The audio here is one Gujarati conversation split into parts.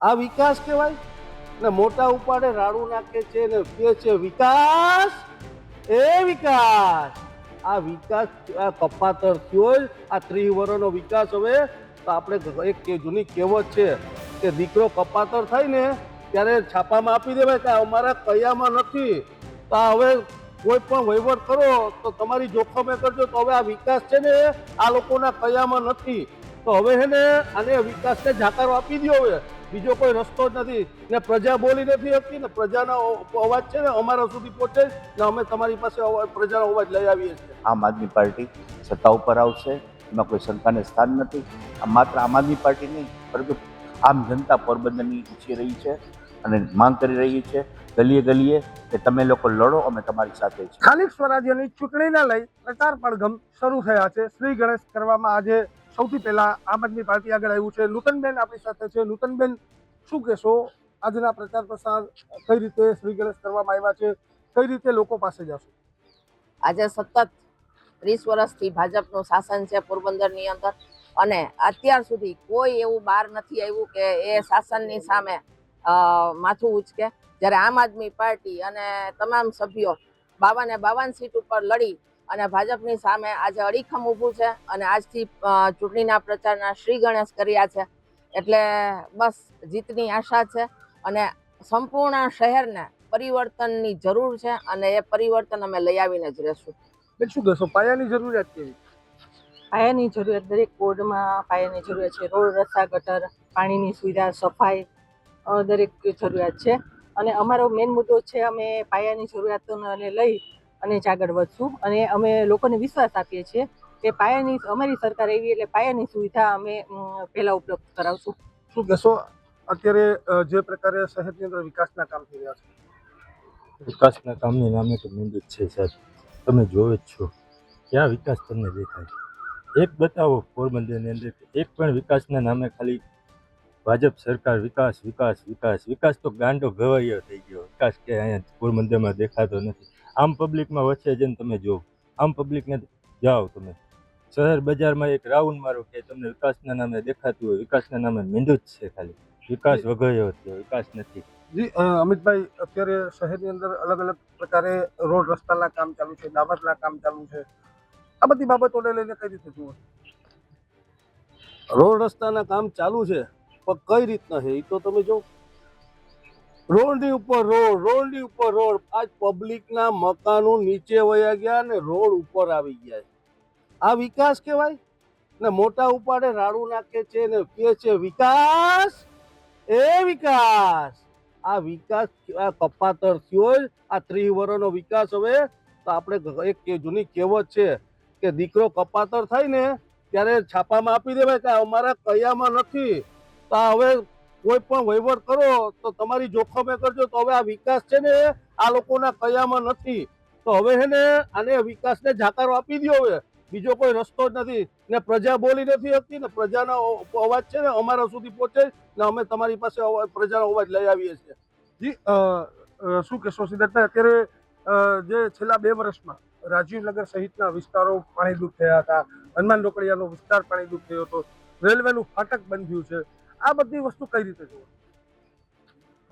આ વિકાસ કહેવાય ને? મોટા ઉપાડે રાડું નાખે છે ને કે છે વિકાસ, એ વિકાસ. આ વિકાસ આ કપાતર થયો, આ 30 વર્ષનો વિકાસ. હવે તો આપણે એક જૂની કહેવત છે કે દીકરો કપાતર થાય ને ત્યારે છાપામાં આપી દેવાય કે અમારા કયામાં નથી. તો હવે કોઈ પણ વહીવટ કરો તો તમારી જોખમે કરજો. તો હવે આ વિકાસ છે ને આ લોકોના કયામાં નથી. તો હવે હે ને આને વિકાસને જાકારો આપી દો. હવે બીજો કોઈ રસ્તો જ નથી ને. પ્રજા બોલી નથી શકતી ને પ્રજાનો અવાજ છે ને અમારા સુધી પહોંચે ને અમે તમારી પાસે પ્રજાનો અવાજ લઈ આવીએ છીએ. આમ આદમી પાર્ટી સત્તા ઉપર આવશે, એમાં કોઈ શંકાને સ્થાન નથી. આ માત્ર આમ આદમી પાર્ટી નહીં, પરંતુ આમ જનતા પોરબંદરની ઈચ્છી રહી છે અને માંગ કરી રહી છે ગલીએ ગલીએ કે તમે લોકો લડો, અમે તમારી સાથે છીએ. સ્થાનિક સ્વરાજ્યની ચૂંટણીને લઈ પ્રચાર પડઘમ શરૂ થયા છે. શ્રી ગણેશ કરવામાં આજે સૌથી પહેલા આમ આદમી પાર્ટી આગળ આવ્યું છે. નૂતનબેન આપણી સાથે છે. નૂતનબેન, શું કહેશો? આજના પ્રચાર પ્રસાર કઈ રીતે શ્રી ગણેશ કરવામાં આવ્યા છે, કઈ રીતે લોકો પાસે જશો? આજે સતત 30 વર્ષથી ભાજપનું શાસન છે પોરબંદરની અંદર, અને અત્યાર સુધી કોઈ એવું બહાર નથી આવ્યું કે એ શાસનની સામે માથું ઉચકે. જ્યારે આમ આદમી પાર્ટી અને તમામ સભ્યો 52 સીટ ઉપર લડી અને ભાજપની સામે આજે અડીખમ ઊભું છે અને આજથી ચૂંટણીના પ્રચારના શ્રી ગણેશ કર્યા છે. એટલે બસ જીતની આશા છે અને સંપૂર્ણ શહેરને પરિવર્તનની જરૂર છે અને એ પરિવર્તન અમે લઈ આવીને જ રહેશું. શું કહેશો, પાયાની જરૂરિયાત કેવી? પાયાની જરૂરિયાત દરેક વોર્ડમાં પાયાની જરૂરિયાત છે. રોડ, રસ્તા, ગટર, પાણીની સુવિધા, સફાઈ, દરેક જરૂરિયાત છે. અને અમારો મેઇન મુદ્દો છે, અમે પાયાની જરૂરિયાતોને લઈ અને જ આગળ વધશું. અને અમે લોકોને વિશ્વાસ આપીએ છીએ કે પાયાની અમારી સરકાર એવી એટલે પાયાની સુવિધા અમે પહેલાં ઉપલબ્ધ કરાવશું. શું કહેશો, અત્યારે જે પ્રકારે શહેરની અંદર વિકાસના કામ થઈ રહ્યા છે? વિકાસના કામની નામે તો મંદિર છે સાહેબ, તમે જોવો જ છો. ક્યાં વિકાસ તમને દેખાય? એક બતાવો પોરબંદરની અંદર એક પણ વિકાસના નામે ખાલી ભાજપ સરકાર વિકાસ વિકાસ વિકાસ વિકાસ તો ગાંડો ગવાયો થઈ ગયો. વિકાસ કે અહીંયા પોરબંદરમાં દેખાતો નથી. આમ પબ્લિકમાં વચ્ચે જઈને તમે જુઓ, આમ પબ્લિકને જાઓ તમે શહેર બજારમાં એક રાઉન્ડ મારો કે તમને વિકાસના નામે દેખાતું હોય. વિકાસના નામે મીંડું જ છે, ખાલી વિકાસ વગડ્યો થયો, વિકાસ નથી. જી અમિતભાઈ, અત્યારે શહેરની અંદર અલગ અલગ પ્રકારે રોડ રસ્તાના કામ ચાલુ છે, ડામરના કામ ચાલુ છે. આ બધી બાબતોને લઈને કઈ રીતે જુઓ? રોડ રસ્તાના કામ ચાલુ છે પણ કઈ રીતના છે એ તો તમે જો. રોડની ઉપર રોડ, રોડની ઉપર રોડ. આજ પબ્લિકના મકાનો નીચે વયા ગયા ને રોડ ઉપર આવી ગયા. આ વિકાસ કહેવાય ને? મોટા ઉપાડે રાડું નાખે છે ને કે છે વિકાસ, એ વિકાસ. આ વિકાસ આ કપાતર થયો, આ 30 વર્ષનો વિકાસ. હવે તો આપણે એક જૂની કહેવત છે કે દીકરો કપાતર થાય ને ત્યારે છાપામાં આપી દેવાય કે અમારા કયામાં નથી. તો હવે કોઈ પણ વહીવટ કરો તો તમારી જોખમે કરજો. તો હવે આ વિકાસ છે ને આ લોકોના કયામાં નથી. તો હવે હે ને આને વિકાસને જાકારો આપી દો. હવે બીજો કોઈ રસ્તો જ નથી ને. પ્રજા બોલી નથી શકતી ને પ્રજાનો અવાજ છે ને અમારા સુધી પહોંચે ને અમે તમારી પાસે પ્રજાનો અવાજ લઈ આવીએ છીએ. જી શું કહેશો સિદ્ધાર્થભાઈ, અત્યારે જે છેલ્લા 2 વર્ષમાં રાજીવનગર સહિતના વિસ્તારો પાણીડૂબ થયા હતા, હનુમાન રોકડિયાનો વિસ્તાર પાણીડૂબ થયો હતો, રેલવેનું ફાટક બંધ થયું છે. આ બધી વસ્તુ કઈ રીતે જુઓ?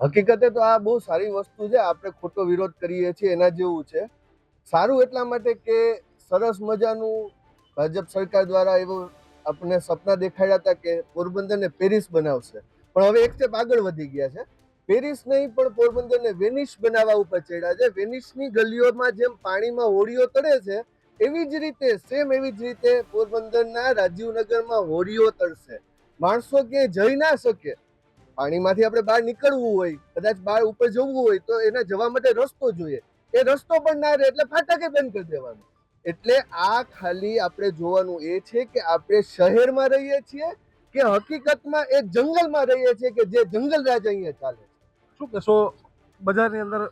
હકીકતે તો આ બહુ સારી વસ્તુ છે. આપણે ખોટો વિરોધ કરીએ છીએ એના જેવું છે. સારું એટલા માટે કે સરસ મજાનું ભાજપ સરકાર દ્વારા એવું આપણને સપના દેખાડ્યા હતા કે પોરબંદરને પેરિસ બનાવશે, પણ હવે એક સ્ટેપ આગળ વધી ગયા છે. પેરિસ નહીં પણ પોરબંદરને વેનિસ બનાવવા ઉપર ચડ્યા છે. વેનિસની ગલીઓમાં જેમ પાણીમાં હોડીઓ તળે છે, એવી જ રીતે સેમ એવી જ રીતે પોરબંદરના રાજીવનગરમાં હોડીઓ તળશે. માણસો ક્યાંય જઈ ના શકે. પાણીમાંથી આપણે બહાર નીકળવું હોય, કદાચ બહાર ઉપર જવું હોય તો એને જવા માટે રસ્તો જોઈએ. એ રસ્તો પણ ના રહે એટલે ફાટકે બંધ કરી દેવાનું. એટલે આ ખાલી આપણે જોવાનું એ છે કે આપણે શહેરમાં રહીએ છીએ કે હકીકતમાં એ જંગલમાં રહીએ છીએ કે જે જંગલ રાજ અહીંયા ચાલે છે. શું કહેશો, બજારની અંદર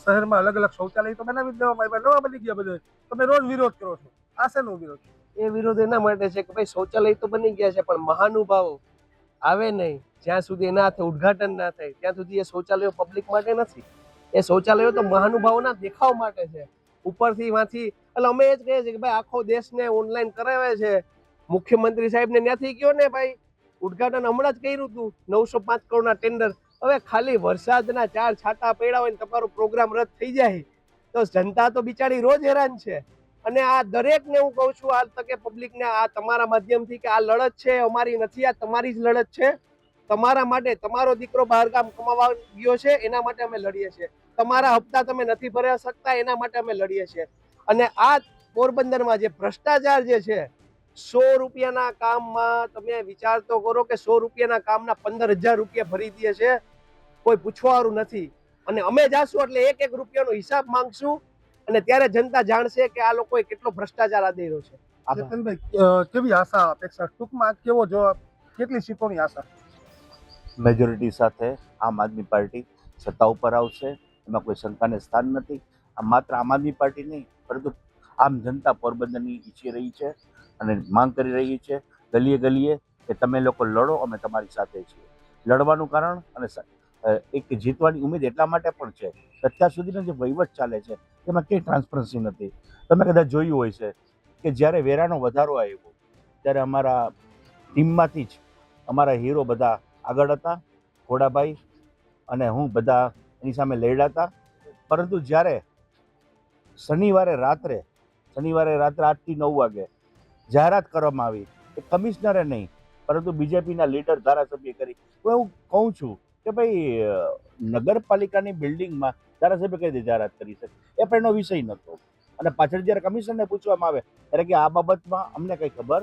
શહેરમાં અલગ અલગ શૌચાલય તો બનાવી જ દેવામાં આવ્યા, નવા બની ગયા બધા. તમે રોજ વિરોધ કરો છો, આ શેનો વિરોધ? એ વિરોધ એના માટે છે કે ભાઈ શૌચાલય તો બની ગયા છે પણ મહાનુભાવો આવે નહીં જ્યાં સુધી ના થાય, ઉદ્ઘાટન ના થાય ત્યાં સુધી એ શૌચાલયો પબ્લિક માટે નથી. એ શૌચાલયો તો મહાનુભાવોના દેખાવ માટે છે, ઉપરથી વાંથી. એટલે અમે એ જ કહીએ છીએ કે ભાઈ આખો દેશને ઓનલાઈન કરાવે છે. મુખ્યમંત્રી સાહેબને ત્યાંથી ગયો ને ભાઈ ઉદ્ઘાટન હમણાં જ કર્યું હતું 905 કરોડના ટેન્ડર. હવે ખાલી વરસાદના 4 છાંટા પડ્યા હોય ને તમારો પ્રોગ્રામ રદ થઈ જાય તો જનતા તો બિચારી રોજ હેરાન છે. અને આ દરેકને હું કહું છું, આ તકે પબ્લિકને, આ તમારા માધ્યમથી, કે આ લડત છે અમારી નથી, આ તમારી જ લડત છે. તમારા માટે, તમારો દીકરો બહારગામ કમાવા ગયો છે એના માટે અમે લડીએ છીએ. તમારા હપ્તા તમે નથી ભરી શકતા એના માટે અમે લડીએ છીએ. અને આ પોરબંદરમાં જે ભ્રષ્ટાચાર જે છે, 100 રૂપિયાના કામમાં તમે વિચાર તો કરો કે 100 રૂપિયાના કામના 15,000 રૂપિયા ભરી દે છે, કોઈ પૂછવાવાળું નથી. અને અમે જાશું એટલે એક એક રૂપિયાનો હિસાબ માંગશું અને ત્યારે જનતા જાણશે કે આ લોકોએ કેટલો ભ્રષ્ટાચાર આદર્યો છે. ચેતનભાઈ, કેવી આશા અપેક્ષા, ટૂંકમાં કેવો જવાબ, કેટલી સીટોની આશા? મેજોરિટી સાથે આમ આદમી પાર્ટી સત્તા ઉપર આવશે, એમાં કોઈ શંકાને સ્થાન નથી. આ માત્ર આમ આદમી પાર્ટી નહીં, પરંતુ આમ જનતા પોરબંદરની ઈચ્છી રહી છે અને માંગ કરી રહી છે ગલીએ ગલીએ કે તમે લોકો લડો, અમે તમારી સાથે છીએ. લડવાનું કારણ અને એક જીતવાની ઉમેદ એટલા માટે પણ છે કે અત્યાર સુધીનો જે વહીવટ ચાલે છે તેમાં કંઈ ટ્રાન્સપરન્સી નથી. તમે કદાચ જોયું હોય છે કે જ્યારે વેરાનો વધારો આવ્યો ત્યારે અમારા ટીમમાંથી જ અમારા હીરો બધા આગળ હતા, ઘોડાભાઈ અને હું બધા એની સામે લડ્યા હતા. પરંતુ જ્યારે શનિવારે રાત્રે 8 થી 9 વાગે જાહેરાત કરવામાં આવી એ કમિશનરે નહીં પરંતુ બીજેપીના લીડર ધારાસભ્ય કરી. તો હું કહું છું કે ભાઈ, નગરપાલિકાની બિલ્ડિંગમાં ધારાસભ્ય કઈ રીતે જાહેરાત કરી શકે? એ પણ એનો વિષય નહોતો. અને પાછળ જ્યારે કમિશનરને પૂછવામાં આવે ત્યારે કે આ બાબતમાં અમને કંઈ ખબર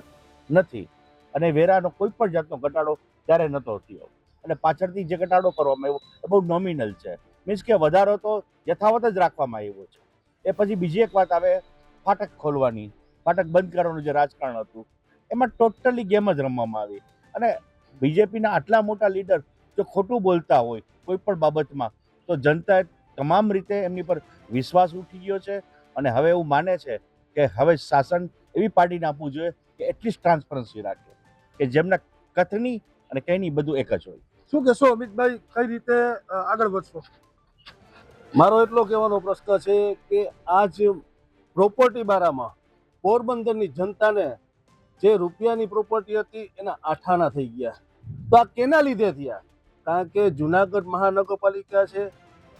નથી. અને વેરાનો કોઈ પણ જાતનો ઘટાડો ત્યારે નહોતો થયો. અને પાછળથી જે ઘટાડો કરવામાં આવ્યો એ બહુ નોમિનલ છે, મીન્સ કે વધારો તો યથાવત જ રાખવામાં આવ્યો છે. એ પછી બીજી એક વાત આવે, ફાટક ખોલવાની, ફાટક બંધ કરવાનું જે રાજકારણ હતું એમાં ટોટલી ગેમ જ રમવામાં આવી. અને બીજેપીના આટલા મોટા લીડર જો ખોટું બોલતા હોય કોઈ પણ બાબતમાં તો જનતાએ તમામ રીતે એમની પર વિશ્વાસ ઉઠી ગયો છે. અને હવે એવું માને છે કે હવે શાસન એવી પાર્ટીને આપવું જોઈએ કે એટલીસ્ટ ટ્રાન્સપરન્સી રાખે, કે જેમના કથની અને કઈની બધું એક જ હોય. શું કહેશો અમિતભાઈ, કઈ રીતે આગળ વધશો? મારો એટલો કહેવાનો પ્રશ્ન છે કે આજ પ્રોપર્ટી બારામાં પોરબંદરની જનતાને જે રૂપિયાની પ્રોપર્ટી હતી એના આઠાના થઈ ગયા. તો આ કેના લીધે થયા? કારણ કે જુનાગઢ મહાનગરપાલિકા છે,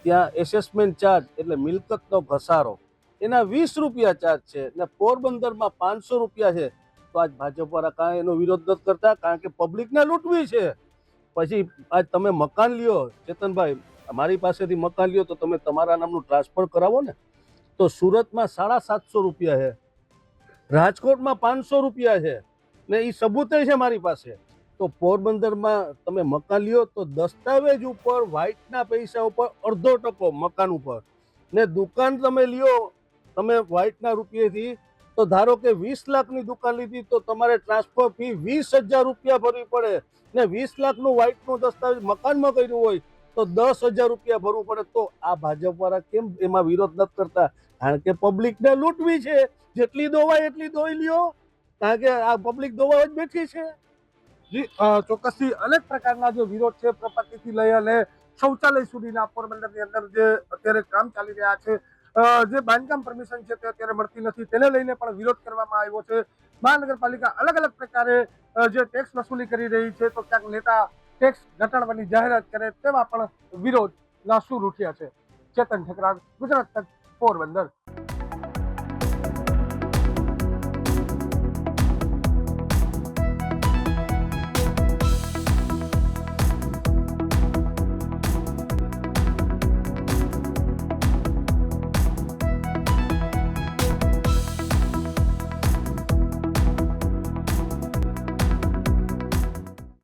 ત્યાં એસેસમેન્ટ ચાર્જ એટલે મિલકતનો ઘસારો એના 20 રૂપિયા ચાર્જ છે ને પોરબંદરમાં 500 રૂપિયા છે. તો આજ ભાજપવાળા કાંઈ એનો વિરોધ નથી કરતા, કારણ કે પબ્લિકને લૂંટવી છે. પછી આજ તમે મકાન લ્યો, ચેતનભાઈ, મારી પાસેથી મકાન લ્યો તો તમે તમારા નામનું ટ્રાન્સફર કરાવો ને, તો સુરતમાં 750 રૂપિયા છે, રાજકોટમાં 500 રૂપિયા છે ને એ સબૂત છે મારી પાસે. તો પોરબંદરમાં તમે મકાન લ્યો તો દસ્તાવેજ ઉપર વ્હાઇટના પૈસા ઉપર 0.5% મકાન ઉપર, ને દુકાન તમે લ્યો તમે વ્હાઇટના રૂપિયાથી, તો ધારો કે 20 લાખની દુકાન લીધી તો તમારે ટ્રાન્સફર ફી 20,000 રૂપિયા ભરવી પડે. ને 20 લાખનું વ્હાઇટનું દસ્તાવેજ મકાનમાં કર્યું હોય તો 10,000 રૂપિયા ભરવું પડે. તો આ ભાજપવાળા કેમ એમાં વિરોધ નથી કરતા? કારણ કે પબ્લિકને લૂંટવી છે, જેટલી દોવાય એટલી દોઈ લ્યો, કારણ કે આ પબ્લિક દોવા જ બેઠી છે. જી, ચોક્કસથી અનેક પ્રકારના જે વિરોધ છે, પ્રોપર્ટીથી લઈ અને શૌચાલય સુધીના પોરબંદરની અંદર જે અત્યારે કામ ચાલી રહ્યા છે, જે બાંધકામ પરમિશન છે તે અત્યારે મળતી નથી, તેને લઈને પણ વિરોધ કરવામાં આવ્યો છે. મહાનગરપાલિકા અલગ અલગ પ્રકારે જે ટેક્સ વસૂલી કરી રહી છે, તો ક્યાંક નેતા ટેક્સ ઘટાડવાની જાહેરાત કરે તેવા પણ વિરોધના સૂર ઉઠ્યા છે. ચેતન ઠકરાર, ગુજરાત તક, પોરબંદર.